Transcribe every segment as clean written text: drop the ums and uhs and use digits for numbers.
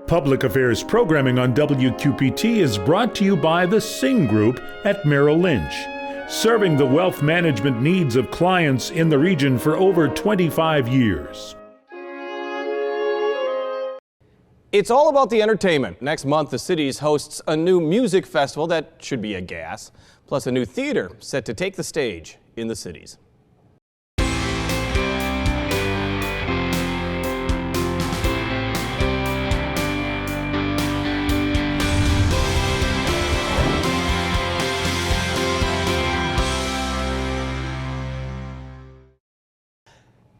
Public Affairs programming on WQPT is brought to you by the Singh Group at Merrill Lynch, serving the wealth management needs of clients in the region for over 25 years. It's all about the entertainment. Next month, the Cities hosts a new music festival that should be a gas, plus a new theater set to take the stage in the Cities.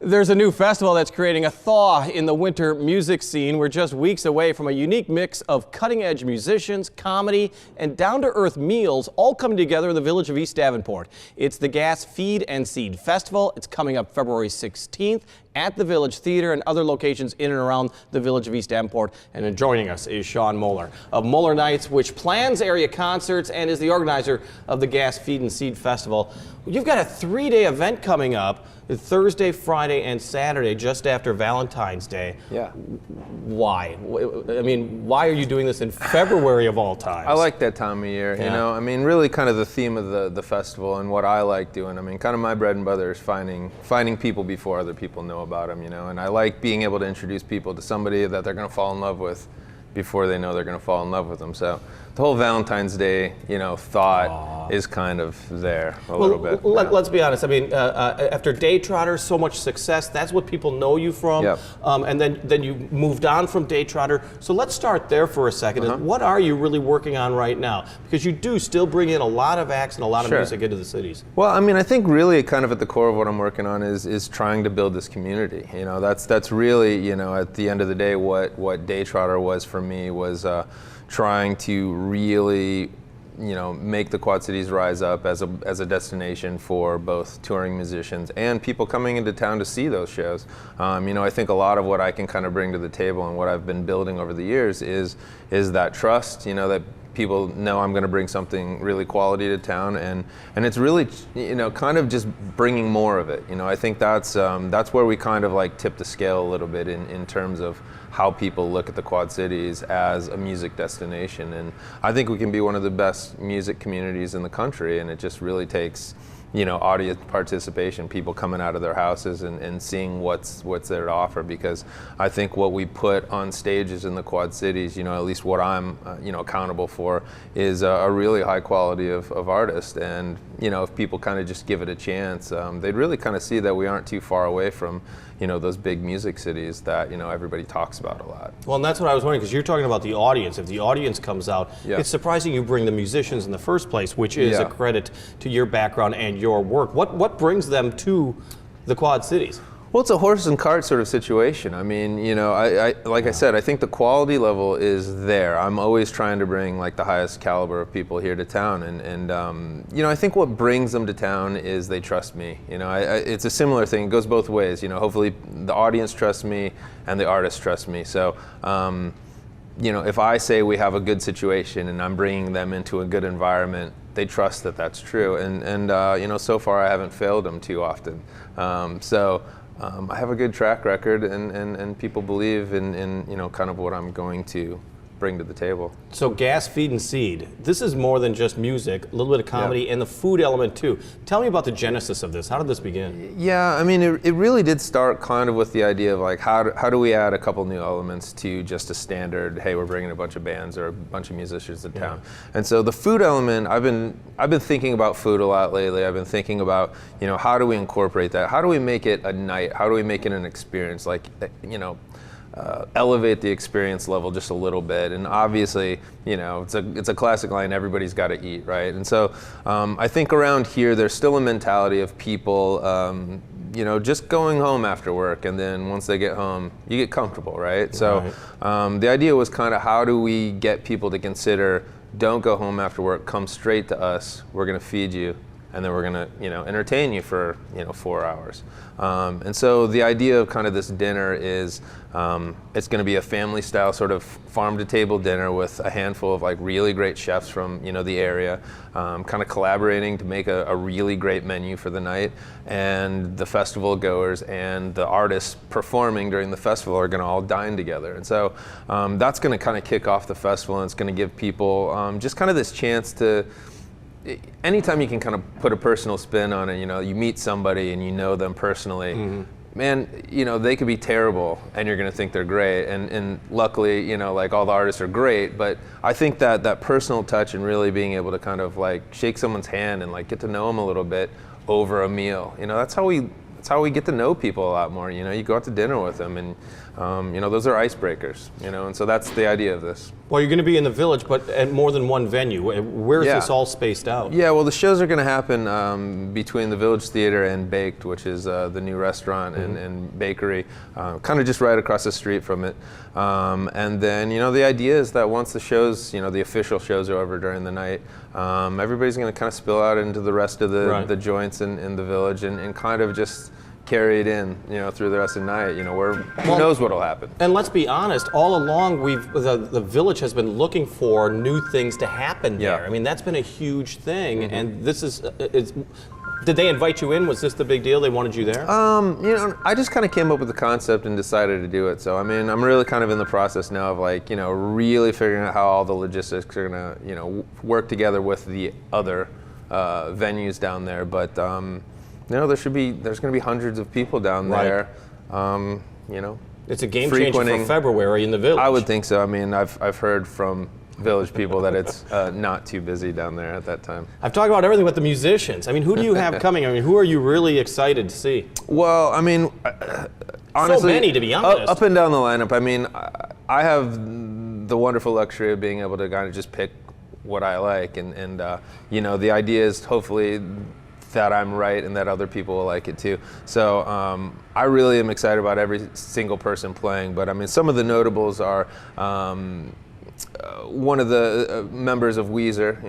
There's a new festival that's creating a thaw in the winter music scene. We're just weeks away from a unique mix of cutting-edge musicians, comedy, and down-to-earth meals all coming together in the village of East Davenport. It's the Gas Feed and Seed Festival. It's coming up February 16th at the Village Theater and other locations in and around the village of East Davenport. And joining us is Sean Moeller of Moeller Nights, which plans area concerts and is the organizer of the Gas Feed and Seed Festival. You've got a 3-day event coming up Thursday, Friday, and Saturday, just after Valentine's Day. Yeah. Why? I mean, why are you doing this in February of all times? I like that time of year, you know. I mean, really kind of the theme of the festival and what I like doing. I mean, kind of my bread and butter is finding people before other people know about them, you know. And I like being able to introduce people to somebody that they're going to fall in love with before they know they're going to fall in love with them. So the whole Valentine's Day, you know, thought is kind of there a little bit. Let's be honest. I mean, after Day Trotter, so much success. That's what people know you from. Yep. And then you moved on from Day Trotter. So let's start there for a second. What are you really working on right now? Because you do still bring in a lot of acts and a lot of music into the cities. Well, I mean, I think really kind of at the core of what I'm working on is trying to build this community. You know, that's really, you know, at the end of the day, what Day Trotter was for me was trying to really, you know, make the Quad Cities rise up as a destination for both touring musicians and people coming into town to see those shows. You know, I think a lot of what I can kind of bring to the table and what I've been building over the years is that trust, you know, that people know I'm going to bring something really quality to town, and it's really, you know, kind of just bringing more of it. You know, I think that's where we kind of like tip the scale a little bit in terms of how people look at the Quad Cities as a music destination. And I think we can be one of the best music communities in the country, and it just really takes, you know, audience participation, people coming out of their houses and seeing what's there to offer. Because I think what we put on stages in the Quad Cities, you know, at least what I'm, you know, accountable for, is a really high quality of artists. And, you know, if people kind of just give it a chance, they'd really kind of see that we aren't too far away from, you know, those big music cities that, you know, everybody talks about a lot. Well, and that's what I was wondering, because you're talking about the audience. If the audience comes out, it's surprising you bring the musicians in the first place, which is a credit to your background and your work. What brings them to the Quad Cities? Well, it's a horse and cart sort of situation. I mean, you know, like I said, I think the quality level is there. I'm always trying to bring like the highest caliber of people here to town, and you know, I think what brings them to town is they trust me. You know, it's a similar thing. It goes both ways. You know, hopefully the audience trusts me and the artists trust me. So, you know, if I say we have a good situation and I'm bringing them into a good environment, they trust that that's true. And you know, so far I haven't failed them too often. I have a good track record, and people believe in you know, kind of what I'm going to bring to the table. So Gas, Feed, and Seed, this is more than just music, a little bit of comedy, and the food element too. Tell me about the genesis of this. How did this begin? Yeah, I mean, it really did start kind of with the idea of like, how do we add a couple new elements to just a standard, hey, we're bringing a bunch of bands or a bunch of musicians to town. And so the food element, I've been thinking about food a lot lately. I've been thinking about, you know, how do we incorporate that? How do we make it a night? How do we make it an experience? Like, you know, elevate the experience level just a little bit. And obviously, you know, it's a classic line, everybody's got to eat, right? And so I think around here there's still a mentality of people, you know, just going home after work, and then once they get home, you get comfortable, right? So the idea was kind of, how do we get people to consider, don't go home after work, come straight to us, we're going to feed you, and then we're going to, entertain you for, 4 hours. And so the idea of kind of this dinner is it's going to be a family-style sort of farm-to-table dinner with a handful of like really great chefs from, the area, kind of collaborating to make a really great menu for the night. And the festival goers and the artists performing during the festival are going to all dine together. And so that's going to kind of kick off the festival, and it's going to give people just kind of this chance to, anytime you can kind of put a personal spin on it, you meet somebody and you know them personally, man, they could be terrible and you're going to think they're great. And luckily, like all the artists are great, but I think that personal touch and really being able to kind of like shake someone's hand and like get to know them a little bit over a meal, that's how we get to know people a lot more. You go out to dinner with them, and those are icebreakers. And so that's the idea of this. Well, you're going to be in the Village, but at more than one venue. Where's this all spaced out? Yeah, well, the shows are going to happen between the Village Theater and Baked, which is the new restaurant and bakery, kind of just right across the street from it. And then, the idea is that once the shows, the official shows are over during the night, everybody's going to kind of spill out into the rest of the joints in the Village and kind of just carry it in, through the rest of the night, where who knows what'll happen. And let's be honest, all along the Village has been looking for new things to happen there. I mean, that's been a huge thing, and this is, did they invite you in? Was this the big deal? They wanted you there? I just kind of came up with the concept and decided to do it. So, I mean, I'm really kind of in the process now of like, really figuring out how all the logistics are gonna, work together with the other venues down there. But, there's going to be hundreds of people down there, It's a game changer for February in the Village. I would think so. I mean, I've heard from Village people that it's not too busy down there at that time. I've talked about everything with the musicians. I mean, who do you have coming? I mean, who are you really excited to see? Well, I mean, honestly, so many, to be honest. Up and down the lineup. I mean, I have the wonderful luxury of being able to kind of just pick what I like, and the idea is hopefully that I'm right and that other people will like it too. So I really am excited about every single person playing, but I mean, some of the notables are one of the members of Weezer,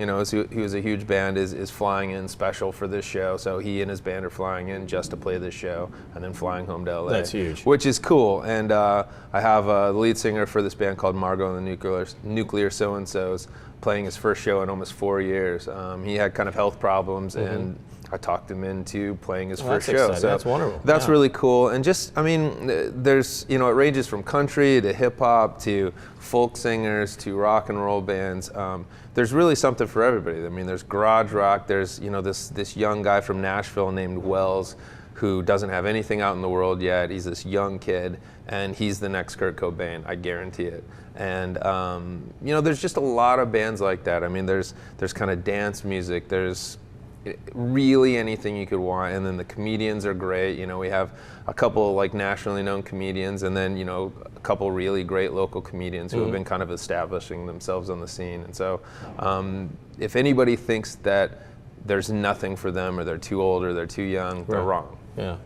he was a huge band, is flying in special for this show. So he and his band are flying in just to play this show and then flying home to LA. That's huge. Which is cool. And I have the lead singer for this band called Margot and the Nuclear So-and-Sos playing his first show in almost 4 years. He had kind of health problems, and I talked him into playing his first show. Exciting. So that's wonderful. That's really cool. And just, I mean, there's, it ranges from country to hip hop to folk singers to rock and roll bands. There's really something for everybody. I mean, there's garage rock. There's, this young guy from Nashville named Wells who doesn't have anything out in the world yet. He's this young kid, and he's the next Kurt Cobain. I guarantee it. And there's just a lot of bands like that. I mean, there's kind of dance music. There's really anything you could want, and then the comedians are great. We have a couple like nationally known comedians, and then a couple really great local comedians who have been kind of establishing themselves on the scene. And so if anybody thinks that there's nothing for them, or they're too old, or they're too young, they're wrong. Yeah.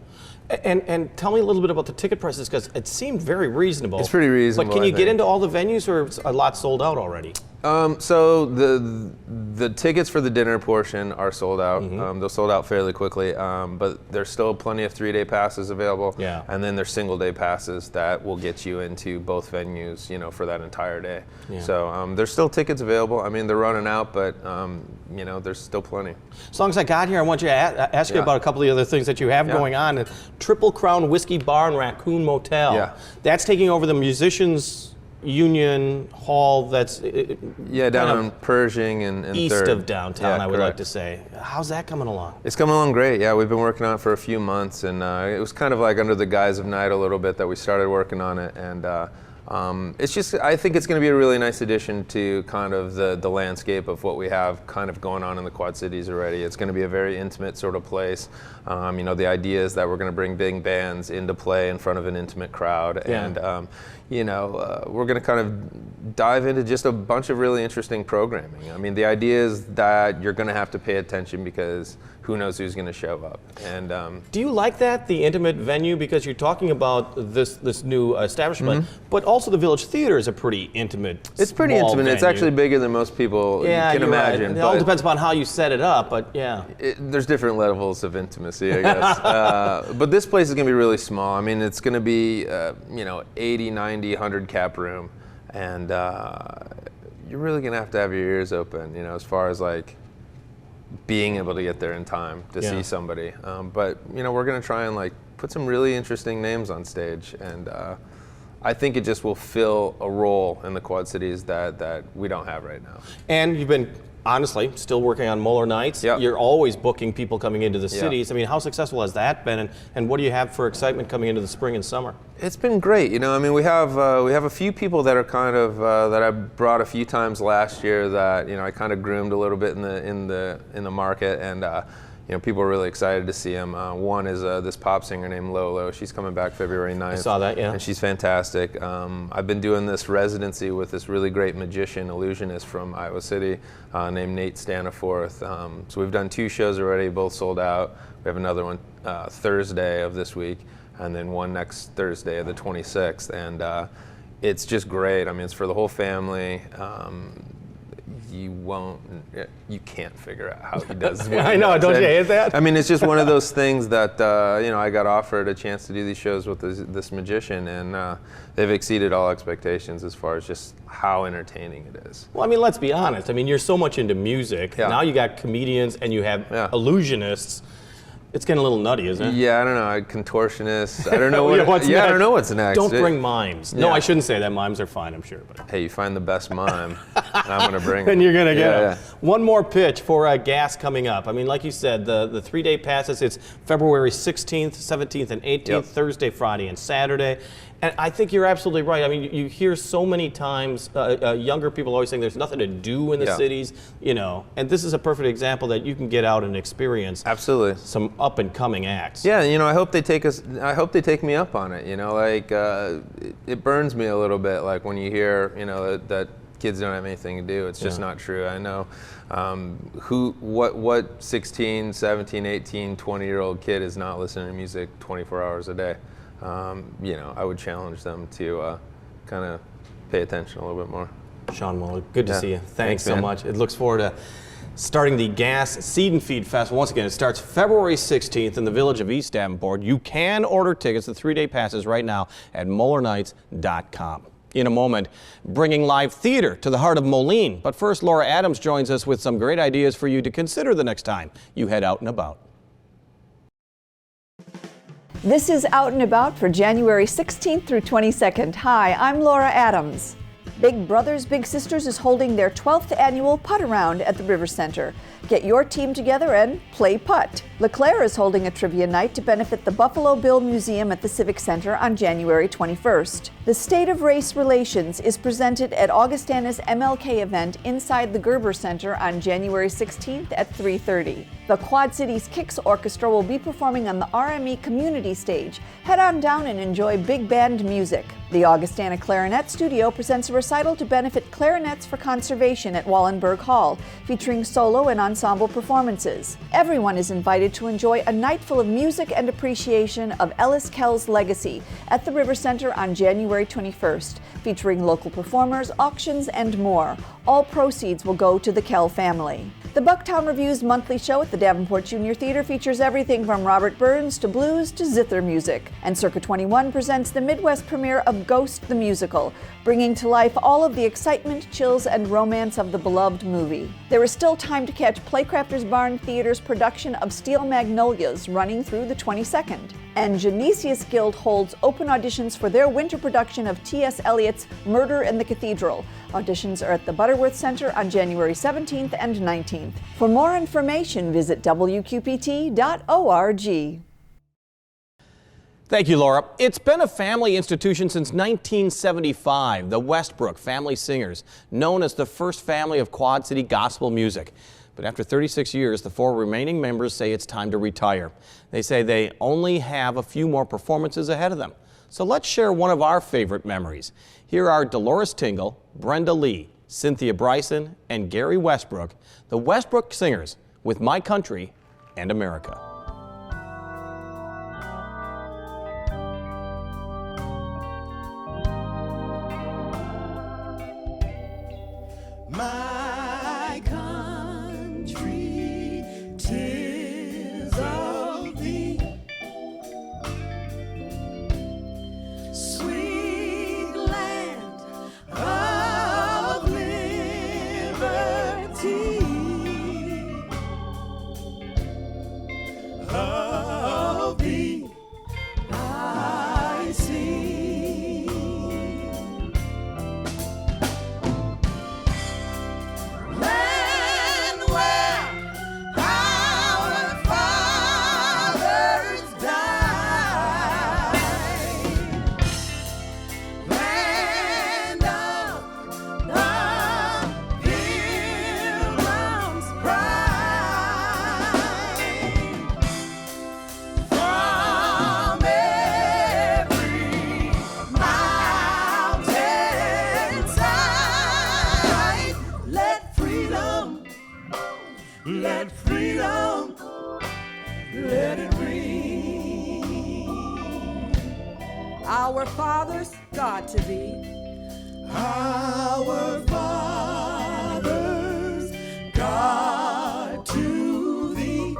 And tell me a little bit about the ticket prices, because it seemed very reasonable. It's pretty reasonable. But can you get into all the venues, or is a lot sold out already? So the tickets for the dinner portion are sold out. They'll sold out fairly quickly, but there's still plenty of 3-day passes available. Yeah. And then there's single-day passes that will get you into both venues, for that entire day. Yeah. So there's still tickets available. I mean, they're running out, but there's still plenty. As long as I got here, I want you to ask you about a couple of the other things that you have going on. Triple Crown Whiskey Bar and Raccoon Motel. Yeah. That's taking over the Musicians Union Hall. That's down on Pershing and east 3rd. of downtown. I would correct. like to say. How's that coming along? It's coming along great. Yeah, we've been working on it for a few months, and it was kind of like under the guise of night a little bit that we started working on it, and it's just, I think it's going to be a really nice addition to kind of the landscape of what we have kind of going on in the Quad Cities already. It's going to be a very intimate sort of place. The idea is that we're going to bring big bands into play in front of an intimate crowd, and we're going to kind of dive into just a bunch of really interesting programming. I mean, the idea is that you're going to have to pay attention because who knows who's going to show up. And do you like that, the intimate venue? Because you're talking about this new establishment, but also the Village Theater is a pretty intimate. It's pretty intimate. Venue. It's actually bigger than most people can imagine. Right. It all depends upon how you set it up, but yeah. There's different levels of intimacy, I guess. But this place is going to be really small. I mean, it's going to be 80, 90, 100 cap room, and you're really going to have your ears open, as far as like being able to get there in time to see somebody. But we're going to try and like put some really interesting names on stage, and I think it just will fill a role in the Quad Cities that we don't have right now. And you've been honestly still working on Moeller Nights. Yep. You're always booking people coming into the cities. Yep. I mean, how successful has that been, and what do you have for excitement coming into the spring and summer? It's been great. I mean, we have a few people that are kind of that I brought a few times last year that I kind of groomed a little bit in the market, and people are really excited to see them. One is this pop singer named Lolo. She's coming back February 9th. I saw that, yeah. And she's fantastic. I've been doing this residency with this really great magician, illusionist from Iowa City named Nate Staniforth. So we've done 2 shows already, both sold out. We have another one Thursday of this week, and then one next Thursday of the 26th. And it's just great. I mean, it's for the whole family. You can't figure out how he does what I know, don't you hate that? I mean, it's just one of those things that, I got offered a chance to do these shows with this magician, and they've exceeded all expectations as far as just how entertaining it is. Well, I mean, let's be honest. I mean, you're so much into music. Yeah. Now you got comedians and you have illusionists. It's getting a little nutty, isn't it? Yeah, I don't know. Contortionists. I don't know what. What's next? I don't know what's next. Don't bring mimes. No, Yeah. I shouldn't say that. Mimes are fine, I'm sure. But Hey, you find the best mime, and I'm gonna bring. and him. you're gonna get Yeah, them. One more pitch for gas coming up. I mean, like you said, the 3-day passes. It's February 16th, 17th, and 18th. Yep. Thursday, Friday, and Saturday. And I think you're absolutely right. I mean, you hear so many times younger people always saying there's nothing to do in the Yeah. cities, and this is a perfect example that you can get out and experience Absolutely. some up and coming acts. Yeah, I hope they take me up on it. It burns me a little bit, like when you hear, that kids don't have anything to do. It's just not true. I know what 16, 17, 18, 20-year-old kid is not listening to music 24 hours a day. I would challenge them to kind of pay attention a little bit more. Sean Muller, good to see you. Thanks so man. much. It looks forward to starting the Gas Seed and Feed Festival. Once again, it starts February 16th in the village of East Davenport. You can order tickets, the 3-day passes, right now at MoellerNights.com. In a moment, bringing live theater to the heart of Moline. But first, Laura Adams joins us with some great ideas for you to consider the next time you head out and about. This is Out and About for January 16th through 22nd. Hi, I'm Laura Adams. Big Brothers Big Sisters is holding their 12th annual Putt Around at the River Center. Get your team together and play putt. LeClaire is holding a trivia night to benefit the Buffalo Bill Museum at the Civic Center on January 21st. The State of Race Relations is presented at Augustana's MLK event inside the Gerber Center on January 16th at 3:30. The Quad Cities Kicks Orchestra will be performing on the RME Community Stage. Head on down and enjoy big band music. The Augustana Clarinet Studio presents a recital to benefit Clarinets for Conservation at Wallenberg Hall, featuring solo and ensemble performances. Everyone is invited to enjoy a night full of music and appreciation of Ellis Kell's legacy at the River Center on January 21st, featuring local performers, auctions, and more. All proceeds will go to the Kell family. The Bucktown Review's monthly show at the Davenport Junior Theater features everything from Robert Burns to blues to zither music. And Circa 21 presents the Midwest premiere of Ghost the Musical, bringing to life all of the excitement, chills, and romance of the beloved movie. There is still time to catch Playcrafters Barn Theater's production of Steel Magnolias running through the 22nd. And Genesius Guild holds open auditions for their winter production of T.S. Eliot's Murder in the Cathedral. Auditions are at the Butterworth Center on January 17th and 19th. For more information, visit wqpt.org. Thank you, Laura. It's been a family institution since 1975, the Westbrook Family Singers, known as the first family of Quad City gospel music. But after 36 years, the 4 remaining members say it's time to retire. They say they only have a few more performances ahead of them. So let's share one of our favorite memories. Here are Dolores Tingle, Brenda Lee, Cynthia Bryson, and Gary Westbrook, the Westbrook Singers, with My Country and America. My country, 'tis of thee, sweet land of liberty, of thee I sing. Land where our fathers died, land of the Pilgrim's pride, from every mountainside, let freedom, let it ring. Our fathers, God to thee. Our fathers, God to thee,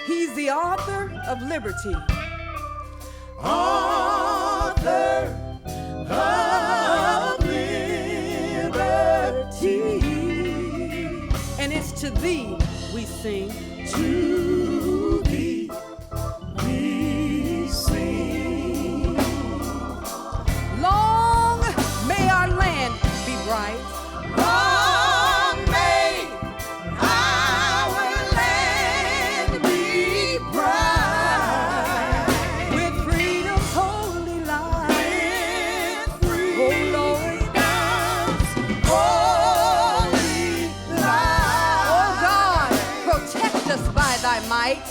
He's the author of liberty. author of liberty, And it's to thee we sing. to thee we sing. Long may our land be bright. Long may our land be bright, With freedom's holy light. with Oh Lord, freedom's holy light. oh God, protect us by thy might.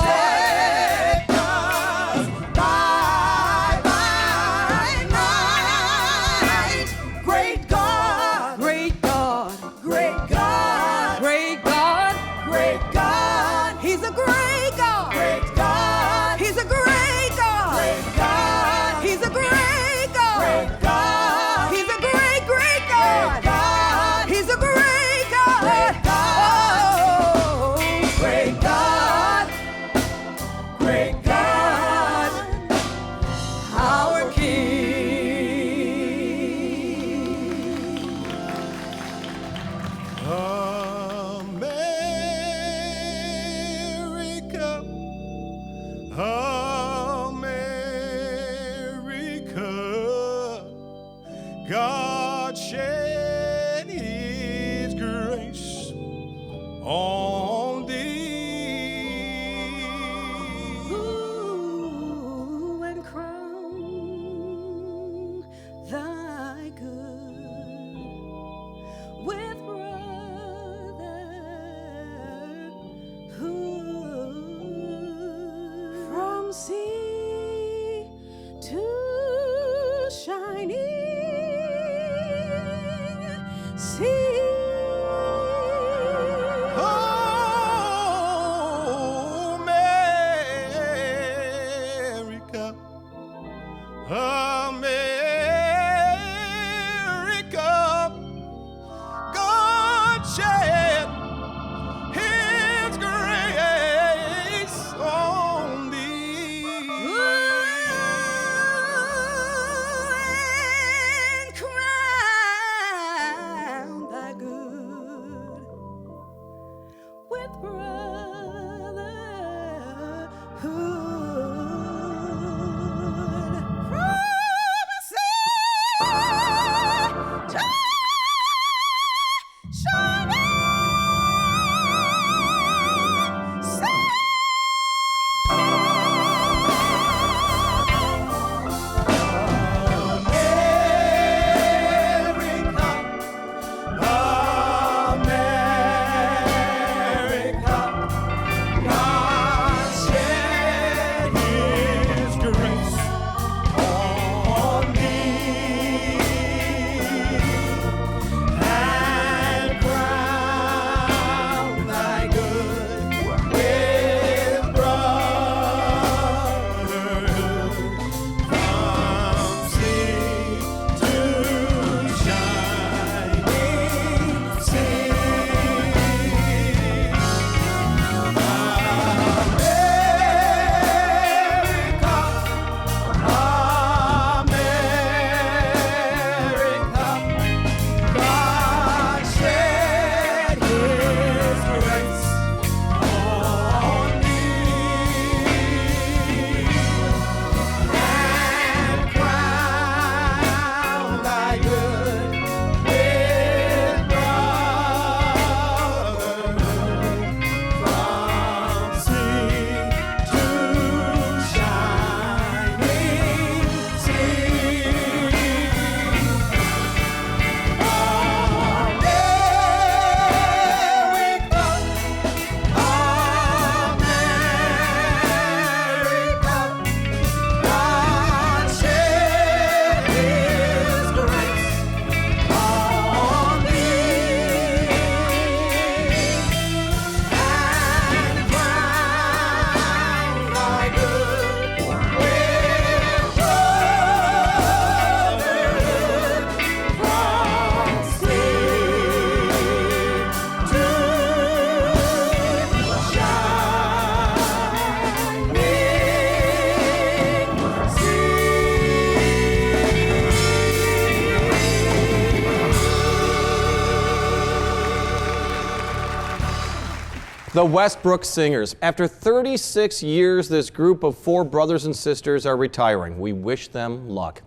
Protect us by thy might. Great God, Great God, great God, great God, great God, He's a great God. great God, He's a great God. great God, He's a great God. great God, He's a great, great God. God, He's a great God. Great God. Oh, great God, great God, our King. America, America, God shed His grace on thee. ooh, and crown thy good with brotherhood. From sea to shining sea. Oh, The Westbrook Singers. After 36 years, this group of 4 brothers and sisters are retiring. We wish them luck.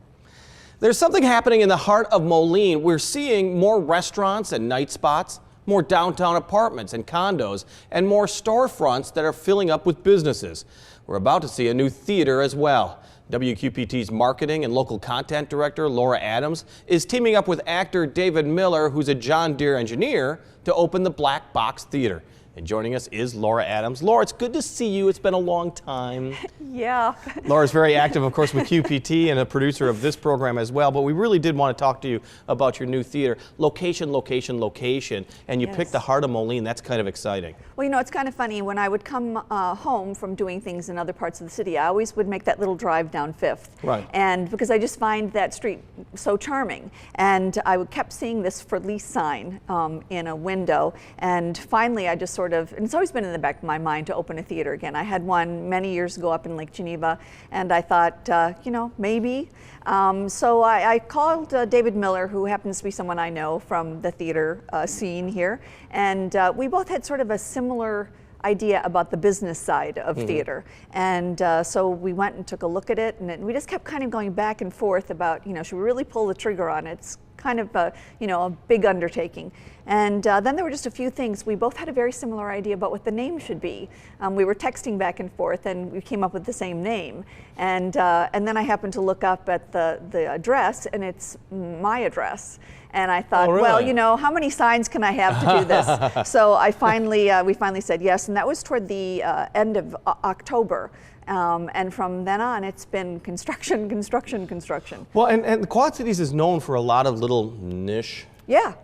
There's something happening in the heart of Moline. We're seeing more restaurants and night spots, more downtown apartments and condos, and more storefronts that are filling up with businesses. We're about to see a new theater as well. WQPT's marketing and local content director, Laura Adams, is teaming up with actor David Miller, who's a John Deere engineer, to open the Black Box Theater. And joining us is Laura Adams. Laura, it's good to see you. It's been a long time. Yeah. Laura's very active, of course, with QPT and a producer of this program as well. But we really did want to talk to you about your new theater. Location, location, location. And you picked the heart of Moline. That's kind of exciting. Well, you know, it's kind of funny. When I would come home from doing things in other parts of the city, I always would make that little drive down 5th. Right. And because I just find that street so charming. And I kept seeing this for lease sign in a window. And finally, I just and it's always been in the back of my mind to open a theater again. I had one many years ago up in Lake Geneva, and I thought, you know, maybe. So I called David Miller, who happens to be someone I know from the theater scene here, and we both had sort of a similar idea about the business side of theater. And so we went and took a look at it, and we just kept kind of going back and forth about, you know, should we really pull the trigger on it? It's kind of a, you know, a big undertaking. And then there were just a few things. We both had a very similar idea about what the name should be. We were texting back and forth, and we came up with the same name. And then I happened to look up at the address, and it's my address. And I thought, oh, really? well, you know, how many signs can I have to do this? So I finally, we finally said yes, and that was toward the end of October. And from then on, it's been construction, construction, construction. Well, and the Quad Cities is known for a lot of little niche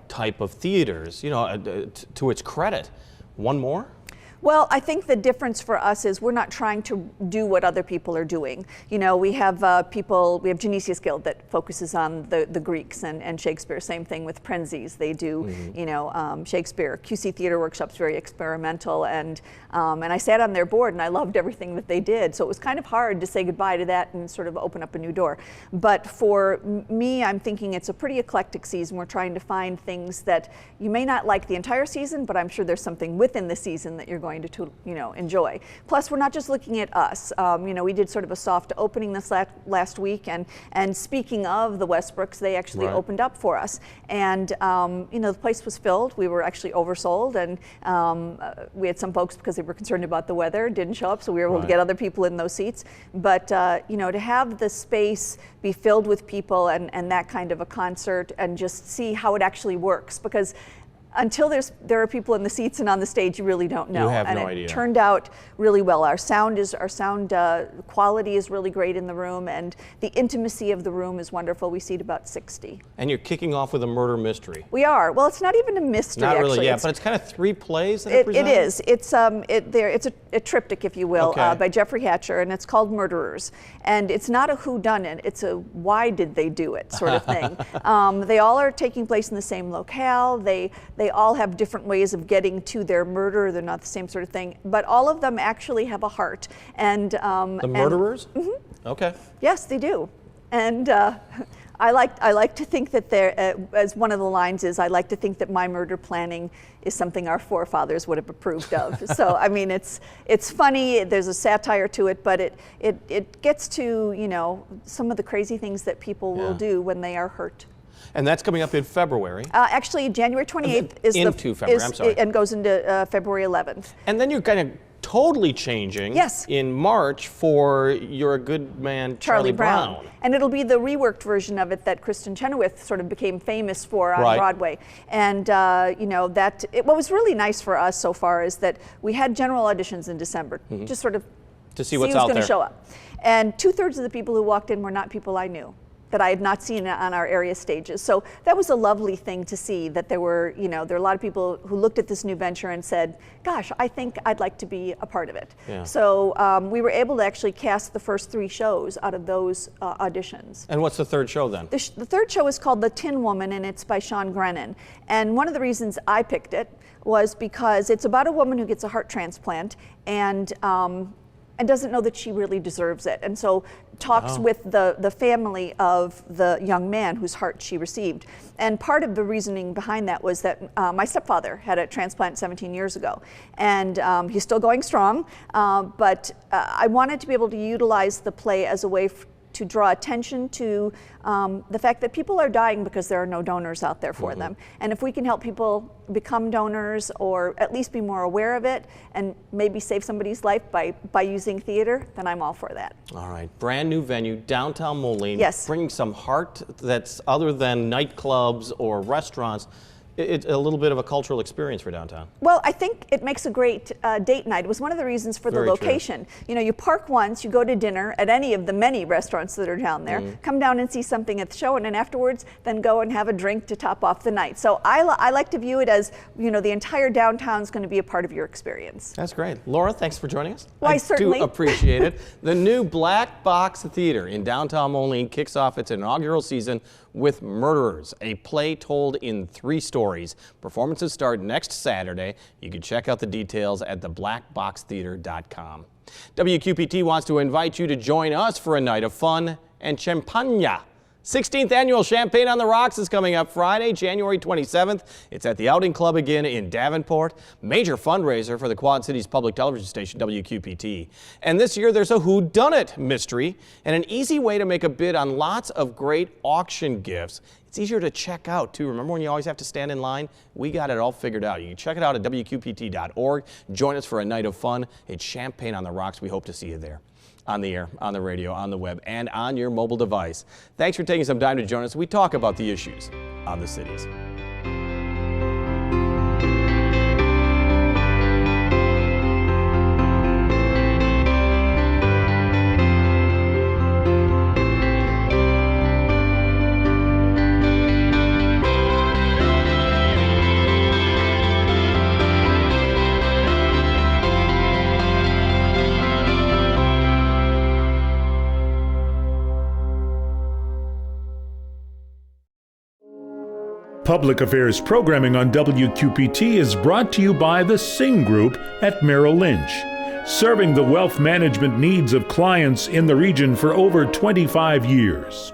type of theaters, you know, to its credit. One more? Well, I think the difference for us is we're not trying to do what other people are doing. You know, we have we have Genesius Guild that focuses on the Greeks and Shakespeare. Same thing with Prenzies. They do, you know, Shakespeare. QC Theater Workshop's very experimental, and I sat on their board and I loved everything that they did. So it was kind of hard to say goodbye to that and sort of open up a new door. But for me, I'm thinking it's a pretty eclectic season. We're trying to find things that you may not like the entire season, but I'm sure there's something within the season that you're going to you know, enjoy. Plus, we're not just looking at us. You know, we did sort of a soft opening this last week, and speaking of the Westbrooks, they actually opened up for us, and you know, the place was filled. We were actually oversold, and we had some folks, because they were concerned about the weather, didn't show up, so we were able to get other people in those seats. But you know, to have the space be filled with people and that kind of a concert, and just see how it actually works, because until there are people in the seats and on the stage, you really don't know. You have and no it idea. Turned out really well. Our sound quality is really great in the room, and the intimacy of the room is wonderful. We seat about 60. And you're kicking off with a murder mystery. We are. Well, it's not even a mystery. Not really, actually. yeah, but it's kind of 3 plays that are It presented? is. It's a triptych, if you will, by Jeffrey Hatcher, and it's called Murderers. And it's not a whodunit, it's a why did they do it sort of thing. They all are taking place in the same locale. They all have different ways of getting to their murder. They're not the same sort of thing, but all of them actually have a heart. And the murderers? Okay. Yes, they do. And I like to think that as one of the lines is, I like to think that my murder planning is something our forefathers would have approved of. So I mean, it's funny. There's a satire to it, but it gets to, you know, some of the crazy things that people will do when they are hurt. And that's coming up in February. Actually, January 28th is February. I'm sorry. And goes into February 11th. And then you're kind of totally changing in March for You're a Good Man, Charlie Brown. And it'll be the reworked version of it that Kristen Chenoweth sort of became famous for on Broadway. And you know, what was really nice for us so far is that we had general auditions in December, just sort of to see what's out going there. to show up. And 2/3 of the people who walked in were not people I knew, that I had not seen on our area stages. So that was a lovely thing to see, that there were a lot of people who looked at this new venture and said, gosh, I think I'd like to be a part of it. Yeah. So we were able to actually cast the first 3 shows out of those auditions. And what's the 3rd show then? The 3rd show is called The Tin Woman, and it's by Sean Grennan. And one of the reasons I picked it was because it's about a woman who gets a heart transplant, and and doesn't know that she really deserves it. And so talks with the family of the young man whose heart she received. And part of the reasoning behind that was that my stepfather had a transplant 17 years ago. And he's still going strong, but I wanted to be able to utilize the play as a way to draw attention to the fact that people are dying because there are no donors out there for them. And if we can help people become donors, or at least be more aware of it, and maybe save somebody's life by using theater, then I'm all for that. All right, brand new venue, downtown Moline. Yes. Bringing some heart that's other than nightclubs or restaurants. It's a little bit of a cultural experience for downtown. Well, I think it makes a great date night. It was one of the reasons for Very the location. You know, you park once, you go to dinner at any of the many restaurants that are down there, come down and see something at the show, and then afterwards, then go and have a drink to top off the night. So I like to view it as, you know, the entire downtown is going to be a part of your experience. That's great. Laura, thanks for joining us. Why, I certainly. do appreciate it. The new Black Box Theater in downtown Moline kicks off its inaugural season with Murderers, a play told in 3 stories. Performances start next Saturday. You can check out the details at theblackboxtheater.com. WQPT wants to invite you to join us for a night of fun and champagne. 16th annual Champagne on the Rocks is coming up Friday, January 27th. It's at the Outing Club again in Davenport. Major fundraiser for the Quad Cities public television station, WQPT. And this year there's a whodunit mystery and an easy way to make a bid on lots of great auction gifts. It's easier to check out too. Remember when you always have to stand in line? We got it all figured out. You can check it out at WQPT.org. Join us for a night of fun. It's Champagne on the Rocks. We hope to see you there. On the air, on the radio, on the web, and on your mobile device. Thanks for taking some time to join us. We talk about the issues on the cities. Public Affairs programming on WQPT is brought to you by the Sing Group at Merrill Lynch, serving the wealth management needs of clients in the region for over 25 years.